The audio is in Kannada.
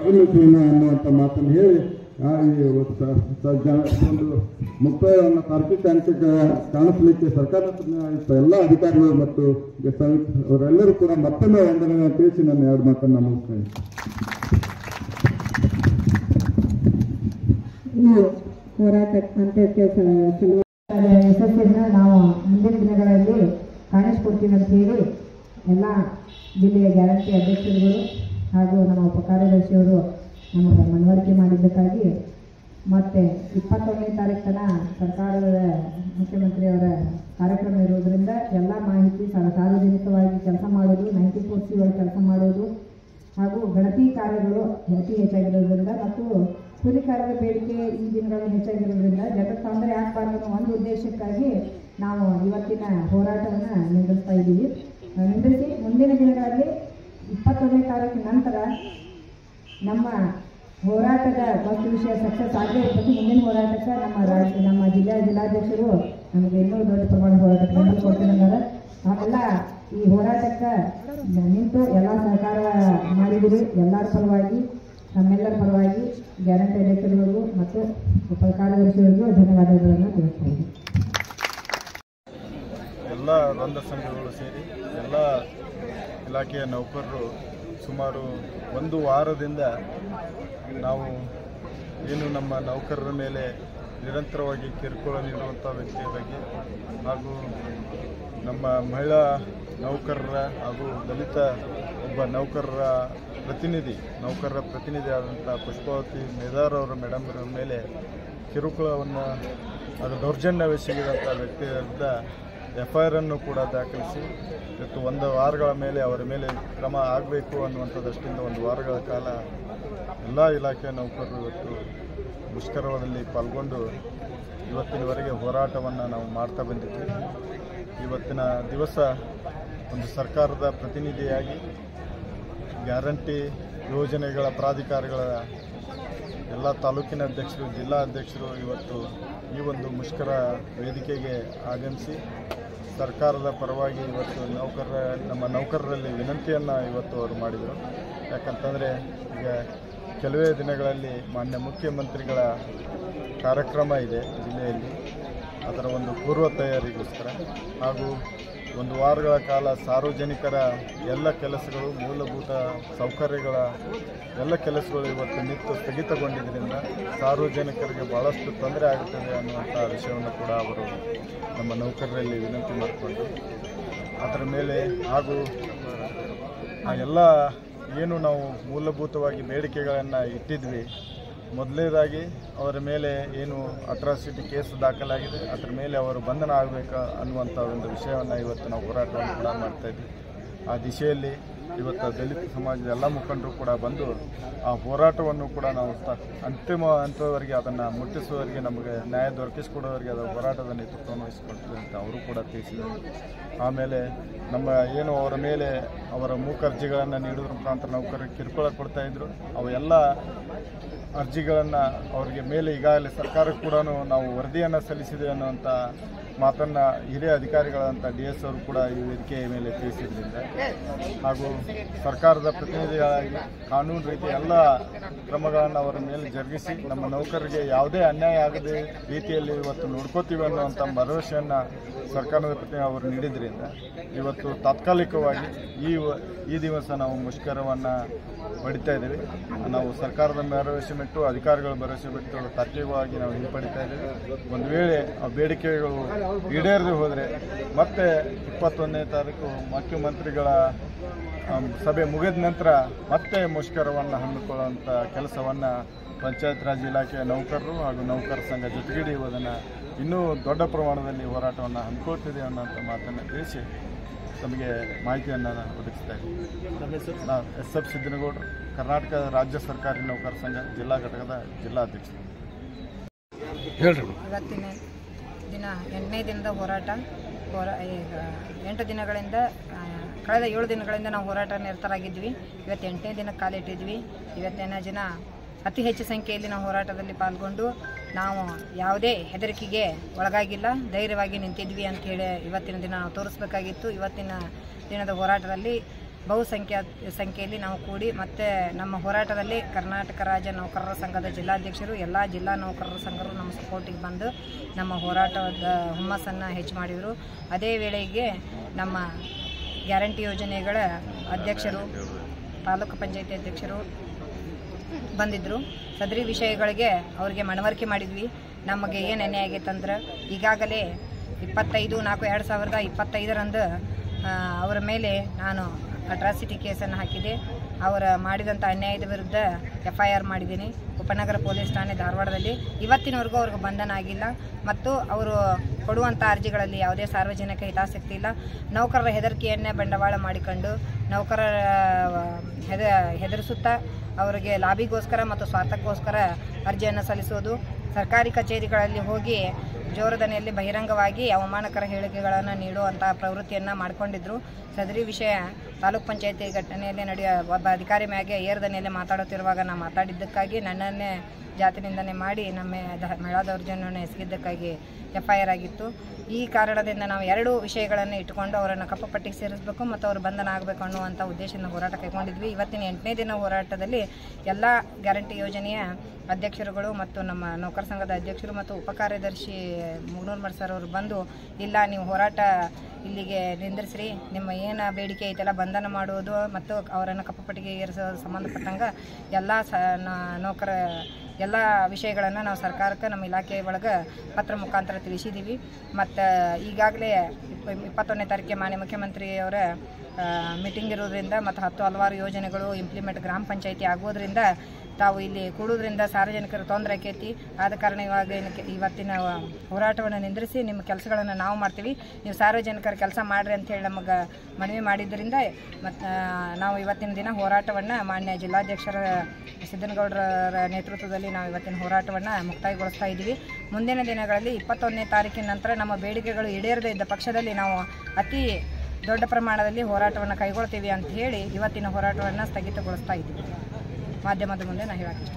ಅನ್ನುವಂಥ ಮಾತನ್ನು ಹೇಳಿ ಒಂದು ಮುಕ್ತಾಯವನ್ನು ತಾರ್ಕಿಕ ಅಂತ್ಯಕ್ಕೆ ಕಾಣಿಸಲಿಕ್ಕೆ ಸರ್ಕಾರದ ಎಲ್ಲ ಅಧಿಕಾರಿಗಳು ಮತ್ತು ಅವರೆಲ್ಲರೂ ಕೂಡ ಮತ್ತೊಮ್ಮೆ ವಂದನೆ ತಿಳಿಸಿ ನನ್ನ ಎರಡು ಮಾತನ್ನು ಮುಗಿಸ್ತೇನೆ. ಈ ಹೋರಾಟ ಅಂತ್ಯಕ್ಕೆ ಯಶಸ್ಸನ್ನು ನಾವು ಮುಂದಿನ ದಿನಗಳಲ್ಲಿ ಕಾಣಿಸ್ಕೊಡ್ತೀವಿ ಅಂತ ಹೇಳಿ ಎಲ್ಲ ಜಿಲ್ಲೆಯ ಗ್ಯಾರಂಟಿ ಅಧ್ಯಕ್ಷರುಗಳು ಹಾಗೂ ನಮ್ಮ ಉಪಕಾರ್ಯದರ್ಶಿಯವರು ನಮಗೆ ಮನವರಿಕೆ ಮಾಡಿದ್ದಕ್ಕಾಗಿ ಮತ್ತು 21ನೇ ತಾರೀಕು ಸರ್ಕಾರದ ಮುಖ್ಯಮಂತ್ರಿಯವರ ಕಾರ್ಯಕ್ರಮ ಇರುವುದರಿಂದ ಎಲ್ಲ ಮಾಹಿತಿ ಸಾರ್ವಜನಿಕವಾಗಿ ಕೆಲಸ ಮಾಡೋದು 94C ಒಳಗೆ ಕೆಲಸ ಮಾಡೋದು ಹಾಗೂ ಗಣತಿ ಕಾರ್ಯಗಳು ಅತಿ ಹೆಚ್ಚಾಗಿರೋದ್ರಿಂದ ಮತ್ತು ಕೂಲಿ ಕಾರ್ಯದ ಬೇಡಿಕೆ ಈ ದಿನಗಳಲ್ಲಿ ಹೆಚ್ಚಾಗಿರೋದ್ರಿಂದ ಜನರಿಗೆ ತೊಂದರೆ ಆಗಬಾರ್ದು ಅನ್ನೋ ಒಂದು ಉದ್ದೇಶಕ್ಕಾಗಿ ನಾವು ಇವತ್ತಿನ ಹೋರಾಟವನ್ನು ನಿಂದಿರಿಸಿ ಮುಂದಿನ ದಿನಗಳಲ್ಲಿ 21ನೇ ತಾರೀಕಿನ ನಂತರ ನಮ್ಮ ಹೋರಾಟದ ಒಂದು ವಿಷಯ ಸಕ್ಸಸ್ ಆಗೇ ಇರ್ತದೆ. ಮುಂದಿನ ಹೋರಾಟಕ್ಕೆ ನಮ್ಮ ಜಿಲ್ಲಾಧ್ಯಕ್ಷರು ನಮಗೆ ಇನ್ನೂ ದೊಡ್ಡ ಪ್ರಮಾಣದ ಹೋರಾಟಕ್ಕೆ ಬೆಂಬಲ ಕೊಡ್ತಿದ್ದಾರೆ. ನಾವೆಲ್ಲ ಈ ಹೋರಾಟಕ್ಕೆ ನಿಂತು ಎಲ್ಲ ಸಹಕಾರ ಮಾಡಿದ್ದೀರಿ. ಎಲ್ಲರ ಪರವಾಗಿ ನಮ್ಮೆಲ್ಲರ ಪರವಾಗಿ ಗ್ಯಾರಂಟಿ ಅಧ್ಯಕ್ಷರಿಗೂ ಮತ್ತು ಉಪಕಾರ್ಯದರ್ಶಿಗಳಿಗೂ ಧನ್ಯವಾದಗಳನ್ನು ತಿಳಿಸ್ತಾ ಇದ್ದೀನಿ. ಎಲ್ಲ ರಂಗ ಸಂಘಗಳು ಸೇರಿ ಎಲ್ಲ ಇಲಾಖೆಯ ನೌಕರರು ಸುಮಾರು ಒಂದು ವಾರದಿಂದ ನಾವು ಏನು ನಮ್ಮ ನೌಕರರ ಮೇಲೆ ನಿರಂತರವಾಗಿ ಕಿರುಕುಳ ನೀಡುವಂಥ ವ್ಯಕ್ತಿಯ ಬಗ್ಗೆ ಹಾಗೂ ನಮ್ಮ ಮಹಿಳಾ ನೌಕರರ ಹಾಗೂ ದಲಿತ ಒಬ್ಬ ನೌಕರರ ಪ್ರತಿನಿಧಿ ಆದಂಥ ಪುಷ್ಪಾವತಿ ಮೇದಾರ್ ಅವರ ಮೇಡಮ್ರ ಮೇಲೆ ಕಿರುಕುಳವನ್ನು ಅದು ದೌರ್ಜನ್ಯವೆಸಗಿದಂಥ ವ್ಯಕ್ತಿ ವಿರುದ್ಧ FIR ಅನ್ನು ಕೂಡ ದಾಖಲಿಸಿ ಇವತ್ತು 1 ವಾರಗಳ ಮೇಲೆ ಅವರ ಮೇಲೆ ಕ್ರಮ ಆಗಬೇಕು ಅನ್ನುವಂಥ ದೃಷ್ಟಿಯಿಂದ 1 ವಾರಗಳ ಕಾಲ ಎಲ್ಲ ಇಲಾಖೆಯ ನೌಕರರು ಇವತ್ತು ಮುಷ್ಕರದಲ್ಲಿ ಪಾಲ್ಗೊಂಡು ಇವತ್ತಿನವರೆಗೆ ಹೋರಾಟವನ್ನು ನಾವು ಮಾಡ್ತಾ ಬಂದಿದ್ವಿ. ಇವತ್ತಿನ ದಿವಸ ಒಂದು ಸರ್ಕಾರದ ಪ್ರತಿನಿಧಿಯಾಗಿ ಗ್ಯಾರಂಟಿ ಯೋಜನೆಗಳ ಪ್ರಾಧಿಕಾರಗಳ ಎಲ್ಲ ತಾಲೂಕಿನ ಅಧ್ಯಕ್ಷರು, ಜಿಲ್ಲಾ ಅಧ್ಯಕ್ಷರು ಇವತ್ತು ಈ ಒಂದು ಮುಷ್ಕರ ವೇದಿಕೆಗೆ ಆಗಮಿಸಿ ಸರ್ಕಾರದ ಪರವಾಗಿ ಇವತ್ತು ನಮ್ಮ ನೌಕರರಲ್ಲಿ ವಿನಂತಿಯನ್ನು ಇವತ್ತು ಅವರು ಮಾಡಿದರು. ಯಾಕಂತಂದರೆ ಈಗ ಕೆಲವೇ ದಿನಗಳಲ್ಲಿ ಮಾನ್ಯ ಮುಖ್ಯಮಂತ್ರಿಗಳ ಕಾರ್ಯಕ್ರಮ ಇದೆ ಜಿಲ್ಲೆಯಲ್ಲಿ. ಅದರ ಒಂದು ಪೂರ್ವ ತಯಾರಿಗೋಸ್ಕರ ಹಾಗೂ 1 ವಾರಗಳ ಕಾಲ ಸಾರ್ವಜನಿಕರ ಎಲ್ಲ ಕೆಲಸಗಳು, ಮೂಲಭೂತ ಸೌಕರ್ಯಗಳ ಎಲ್ಲ ಕೆಲಸಗಳು ಇವತ್ತು ನಿಂತು ಸ್ಥಗಿತಗೊಂಡಿದ್ದರಿಂದ ಸಾರ್ವಜನಿಕರಿಗೆ ಭಾಳಷ್ಟು ತೊಂದರೆ ಆಗುತ್ತದೆ ಅನ್ನುವಂಥ ವಿಷಯವನ್ನು ಕೂಡ ಅವರು ನಮ್ಮ ನೌಕರರಲ್ಲಿ ವಿನಂತಿ ಮಾಡಿಕೊಂಡು ಅದರ ಮೇಲೆ ಹಾಗೂ ಆ ಎಲ್ಲ ಏನು ನಾವು ಮೂಲಭೂತವಾಗಿ ಬೇಡಿಕೆಗಳನ್ನು ಇಟ್ಟಿದ್ವಿ, ಮೊದಲನೇದಾಗಿ ಅವರ ಮೇಲೆ ಏನು ಅಟ್ರಾಸಿಟಿ ಕೇಸ್ ದಾಖಲಾಗಿದೆ ಅದರ ಮೇಲೆ ಅವರು ಬಂಧನ ಆಗಬೇಕು ಅನ್ನುವಂಥ ಒಂದು ವಿಷಯವನ್ನು ಇವತ್ತು ನಾವು ಹೋರಾಟವನ್ನು ಕೂಡ ಮಾಡ್ತಾಯಿದ್ವಿ. ಆ ದಿಶೆಯಲ್ಲಿ ಇವತ್ತು ದಲಿತ ಸಮಾಜದ ಎಲ್ಲ ಮುಖಂಡರು ಕೂಡ ಬಂದು ಆ ಹೋರಾಟವನ್ನು ಕೂಡ ನಾವು ಅಂತಿಮ ಹಂತದವರೆಗೆ ಅದನ್ನು ಮುಟ್ಟಿಸುವವರೆಗೆ ನಮಗೆ ನ್ಯಾಯ ದೊರಕಿಸಿಕೊಡೋವರೆಗೆ ಅದರ ಹೋರಾಟದ ನೇತೃತ್ವವನ್ನು ವಹಿಸಿಕೊಡ್ತೀವಿ ಅಂತ ಅವರು ಕೂಡ ತಿಳಿಸಿದರು. ಆಮೇಲೆ ನಮ್ಮ ಏನು ಅವರ ಮೇಲೆ ಅವರ ಮೂಕ ಅರ್ಜಿಗಳನ್ನು ನೀಡೋದ್ರ ಮುಖಾಂತರ ನೌಕರರಿಗೆ ಕಿರುಕುಳ ಕೊಡ್ತಾಯಿದ್ರು, ಅವೆಲ್ಲ ಅರ್ಜಿಗಳನ್ನು ಅವರಿಗೆ ಮೇಲೆ ಈಗಾಗಲೇ ಸರ್ಕಾರಕ್ಕೆ ಕೂಡ ನಾವು ವರದಿಯನ್ನು ಸಲ್ಲಿಸಿದೆ ಅನ್ನುವಂಥ ಮಾತನ್ನು ಹಿರಿಯ ಅಧಿಕಾರಿಗಳಂಥ DS ಅವರು ಕೂಡ ಈ ವೇದಿಕೆಯ ಮೇಲೆ ತಿಳಿಸಿದ್ರಿಂದ ಹಾಗೂ ಸರ್ಕಾರದ ಪ್ರತಿನಿಧಿಗಳಾಗಿ ಕಾನೂನು ರೀತಿ ಎಲ್ಲ ಕ್ರಮಗಳನ್ನು ಅವರ ಮೇಲೆ ಜರುಗಿಸಿ ನಮ್ಮ ನೌಕರರಿಗೆ ಯಾವುದೇ ಅನ್ಯಾಯ ಆಗದೆ ರೀತಿಯಲ್ಲಿ ಇವತ್ತು ನೋಡ್ಕೋತೀವಿ ಅನ್ನುವಂಥ ಭರವಸೆಯನ್ನು ಸರ್ಕಾರದ ಪ್ರತಿನಿಧಿ ಅವರು ನೀಡಿದ್ರಿಂದ ಇವತ್ತು ತಾತ್ಕಾಲಿಕವಾಗಿ ಈ ದಿವಸ ನಾವು ಮುಷ್ಕರವನ್ನು ಹೊಡಿತಾ ಇದ್ದೀವಿ. ನಾವು ಸರ್ಕಾರದ ಭರವಸೆ ಬಿಟ್ಟು ಅಧಿಕಾರಿಗಳ ಭರವಸೆ ಬಿಟ್ಟು ತಾತ್ವಿಕವಾಗಿ ನಾವು ಹಿಂಪಡಿತಾ ಇದ್ದೀವಿ. ಒಂದು ವೇಳೆ ಆ ಬೇಡಿಕೆಗಳು ಈಡೇರದೆ ಹೋದರೆ ಮತ್ತೆ 21ನೇ ತಾರೀಕು ಮುಖ್ಯಮಂತ್ರಿಗಳ ಸಭೆ ಮುಗಿದ ನಂತರ ಮತ್ತೆ ಮುಷ್ಕರವನ್ನು ಹಮ್ಮಿಕೊಳ್ಳುವಂಥ ಕೆಲಸವನ್ನು ಪಂಚಾಯತ್ ರಾಜ್ ಇಲಾಖೆಯ ನೌಕರರು ಹಾಗೂ ನೌಕರ ಸಂಘ ಜೊತೆಗೂಡಿ ಅದನ್ನು ಇನ್ನೂ ದೊಡ್ಡ ಪ್ರಮಾಣದಲ್ಲಿ ಹೋರಾಟವನ್ನು ಹಮ್ಮಿಕೊಳ್ತಿದೆ ಅನ್ನೋಂಥ ಮಾತನ್ನು ತಿಳಿಸಿ ತಮಗೆ ಮಾಹಿತಿಯನ್ನು ನಾನು ಒದಗಿಸ್ತಾ ಇದ್ದೀನಿ. ನಾವು SF ಸಿದ್ದನಗೌಡರು, ಕರ್ನಾಟಕ ರಾಜ್ಯ ಸರ್ಕಾರಿ ನೌಕರ ಸಂಘ ಜಿಲ್ಲಾ ಘಟಕದ ಜಿಲ್ಲಾಧ್ಯಕ್ಷರು. ಇವತ್ತಿನ ದಿನ 8ನೇ ದಿನದ ಹೋರಾಟ. 8 ದಿನಗಳಿಂದ ಕಳೆದ 7 ದಿನಗಳಿಂದ ನಾವು ಹೋರಾಟ ನಿರತರಾಗಿದ್ವಿ. ಇವತ್ತು 8ನೇ ದಿನಕ್ಕೆ ಕಾಲಿಟ್ಟಿದ್ವಿ. ಇವತ್ತಿನ ದಿನ ಅತಿ ಹೆಚ್ಚು ಸಂಖ್ಯೆಯಲ್ಲಿ ನಾವು ಹೋರಾಟದಲ್ಲಿ ಪಾಲ್ಗೊಂಡು ನಾವು ಯಾವುದೇ ಹೆದರಿಕೆಗೆ ಒಳಗಾಗಿಲ್ಲ, ಧೈರ್ಯವಾಗಿ ನಿಂತಿದ್ವಿ ಅಂಥೇಳಿ ಇವತ್ತಿನ ದಿನ ನಾವು ತೋರಿಸ್ಬೇಕಾಗಿತ್ತು. ಇವತ್ತಿನ ದಿನದ ಹೋರಾಟದಲ್ಲಿ ಸಂಖ್ಯೆಯಲ್ಲಿ ನಾವು ಕೂಡಿ ಮತ್ತೆ ನಮ್ಮ ಹೋರಾಟದಲ್ಲಿ ಕರ್ನಾಟಕ ರಾಜ್ಯ ನೌಕರರ ಸಂಘದ ಜಿಲ್ಲಾಧ್ಯಕ್ಷರು ಎಲ್ಲ ಜಿಲ್ಲಾ ನೌಕರರ ಸಂಘರು ನಮ್ಮ ಸಪೋರ್ಟಿಗೆ ಬಂದು ನಮ್ಮ ಹೋರಾಟದ ಹುಮ್ಮಸ್ಸನ್ನು ಹೆಚ್ಚು ಮಾಡಿದರು. ಅದೇ ವೇಳೆಗೆ ನಮ್ಮ ಗ್ಯಾರಂಟಿ ಯೋಜನೆಗಳ ಅಧ್ಯಕ್ಷರು, ತಾಲೂಕು ಪಂಚಾಯತಿ ಅಧ್ಯಕ್ಷರು ಬಂದಿದ್ದರು. ಸದರಿ ವಿಷಯಗಳಿಗೆ ಅವರಿಗೆ ಮನವರಿಕೆ ಮಾಡಿದ್ವಿ. ನಮಗೆ ಏನು ಅನ್ಯಾಯ ಆಗೈತಂದ್ರೆ ಈಗಾಗಲೇ 25/4/2025 ಅವರ ಮೇಲೆ ನಾನು ಅಟ್ರಾಸಿಟಿ ಕೇಸನ್ನು ಹಾಕಿದೆ. ಅವರ ಮಾಡಿದಂಥ ಅನ್ಯಾಯದ ವಿರುದ್ಧ FIR ಮಾಡಿದ್ದೀನಿ ಉಪನಗರ ಪೊಲೀಸ್ ಠಾಣೆ ಧಾರವಾಡದಲ್ಲಿ. ಇವತ್ತಿನವರೆಗೂ ಅವ್ರಿಗೆ ಬಂಧನ ಆಗಿಲ್ಲ ಮತ್ತು ಅವರು ಕೊಡುವಂಥ ಅರ್ಜಿಗಳಲ್ಲಿ ಯಾವುದೇ ಸಾರ್ವಜನಿಕ ಹಿತಾಸಕ್ತಿ ಇಲ್ಲ. ನೌಕರರ ಹೆದರಿಕೆಯನ್ನೇ ಬಂಡವಾಳ ಮಾಡಿಕೊಂಡು ನೌಕರರ ಹೆದರಿಸುತ್ತಾ ಅವರಿಗೆ ಲಾಬಿಗೋಸ್ಕರ ಮತ್ತು ಸ್ವಾರ್ಥಕ್ಕೋಸ್ಕರ ಅರ್ಜಿಯನ್ನು ಸಲ್ಲಿಸುವುದು, ಸರ್ಕಾರಿ ಕಚೇರಿಗಳಲ್ಲಿ ಹೋಗಿ ಜೋರದನಿಯಲ್ಲಿ ಬಹಿರಂಗವಾಗಿ ಅವಮಾನಕರ ಹೇಳಿಕೆಗಳನ್ನು ನೀಡುವಂಥ ಪ್ರವೃತ್ತಿಯನ್ನು ಮಾಡಿಕೊಂಡಿದ್ದರು. ಸದರಿ ವಿಷಯ ತಾಲೂಕ್ ಪಂಚಾಯತಿ ಘಟನೆಯಲ್ಲಿ ನಡೆಯುವ ಒಬ್ಬ ಅಧಿಕಾರಿ ಮ್ಯಾಗೆ ಏರ್ದನಿಯಲ್ಲಿ ಮಾತಾಡುತ್ತಿರುವಾಗ ನಾನು ಮಾತಾಡಿದ್ದಕ್ಕಾಗಿ ನನ್ನನ್ನೇ ಜಾತಿ ನಿಂದನೆ ಮಾಡಿ ನಮ್ಮ ಮಹಿಳಾ ದೌರ್ಜನ್ಯವನ್ನು ಎಸಗಿದ್ದಕ್ಕಾಗಿ FIR ಆಗಿತ್ತು. ಈ ಕಾರಣದಿಂದ ನಾವು 2 ವಿಷಯಗಳನ್ನು ಇಟ್ಟುಕೊಂಡು ಅವರನ್ನು ಕಪ್ಪು ಪಟ್ಟಿಗೆ ಸೇರಿಸಬೇಕು ಮತ್ತು ಅವರು ಬಂಧನ ಆಗಬೇಕು ಅನ್ನುವಂಥ ಉದ್ದೇಶದಿಂದ ಹೋರಾಟ ಕೈಗೊಂಡಿದ್ವಿ. ಇವತ್ತಿನ 8ನೇ ದಿನ ಹೋರಾಟದಲ್ಲಿ ಎಲ್ಲ ಗ್ಯಾರಂಟಿ ಯೋಜನೆಯ ಅಧ್ಯಕ್ಷರುಗಳು ಮತ್ತು ನಮ್ಮ ನೌಕರ ಸಂಘದ ಅಧ್ಯಕ್ಷರು ಮತ್ತು ಉಪಕಾರ್ಯದರ್ಶಿ ಮುಗ್ನೂರ್ ಸರ್ ಅವರು ಬಂದು, ಇಲ್ಲ ನೀವು ಹೋರಾಟ ಇಲ್ಲಿಗೆ ನಿಂದಿರಿಸ್ರಿ, ನಿಮ್ಮ ಏನು ಬೇಡಿಕೆ ಐತೆಲ್ಲ ಬಂಧನ ಮಾಡುವುದು ಮತ್ತು ಅವರನ್ನು ಕಪ್ಪು ಪಟ್ಟಿಗೆ ಏರಿಸೋದು ಸಂಬಂಧಪಟ್ಟಂಗೆ ನೌಕರ ಎಲ್ಲ ವಿಷಯಗಳನ್ನು ನಾವು ಸರ್ಕಾರಕ್ಕೆ ನಮ್ಮ ಇಲಾಖೆ ಒಳಗೆ ಪತ್ರ ಮುಖಾಂತರ ತಿಳಿಸಿದ್ದೀವಿ. ಮತ್ತು ಈಗಾಗಲೇ 21ನೇ ತಾರೀಕಿಗೆ ಮಾನ್ಯ ಮುಖ್ಯಮಂತ್ರಿಯವರ ಮೀಟಿಂಗ್ ಇರೋದ್ರಿಂದ ಮತ್ತು ಹಲವಾರು ಯೋಜನೆಗಳು ಇಂಪ್ಲಿಮೆಂಟ್ ಗ್ರಾಮ ಪಂಚಾಯತಿ ಆಗೋದ್ರಿಂದ ತಾವು ಇಲ್ಲಿ ಕೂಡೋದ್ರಿಂದ ಸಾರ್ವಜನಿಕರು ತೊಂದರೆ ಆಕೈತಿ. ಆದ ಕಾರಣ ಇವತ್ತಿನ ಹೋರಾಟವನ್ನು ನಿಂದಿರಿಸಿ ನಿಮ್ಮ ಕೆಲಸಗಳನ್ನು ನಾವು ಮಾಡ್ತೀವಿ, ನೀವು ಸಾರ್ವಜನಿಕರ ಕೆಲಸ ಮಾಡಿರಿ ಅಂಥೇಳಿ ನಮಗೆ ಮನವಿ ಮಾಡಿದ್ದರಿಂದ ಮತ್ತು ನಾವು ಇವತ್ತಿನ ದಿನ ಹೋರಾಟವನ್ನು ಮಾನ್ಯ ಜಿಲ್ಲಾಧ್ಯಕ್ಷರ ಸಿದ್ದನಗೌಡರ ನೇತೃತ್ವದಲ್ಲಿ ನಾವು ಇವತ್ತಿನ ಹೋರಾಟವನ್ನು ಮುಕ್ತಾಯಗೊಳಿಸ್ತಾ ಇದ್ದೀವಿ. ಮುಂದಿನ ದಿನಗಳಲ್ಲಿ 21ನೇ ತಾರೀಕಿನ ನಂತರ ನಮ್ಮ ಬೇಡಿಕೆಗಳು ಈಡೇರದೇ ಇದ್ದ ಪಕ್ಷದಲ್ಲಿ ನಾವು ಅತಿ ದೊಡ್ಡ ಪ್ರಮಾಣದಲ್ಲಿ ಹೋರಾಟವನ್ನು ಕೈಗೊಳ್ತೀವಿ ಅಂತ ಹೇಳಿ ಇವತ್ತಿನ ಹೋರಾಟವನ್ನು ಸ್ಥಗಿತಗೊಳಿಸ್ತಾ ಇದ್ದೀವಿ. ಮಾಧ್ಯಮದ ಮುಂದೆ ನಾನು ಹೇಳಕ್ಕೆ ಇಷ್ಟ.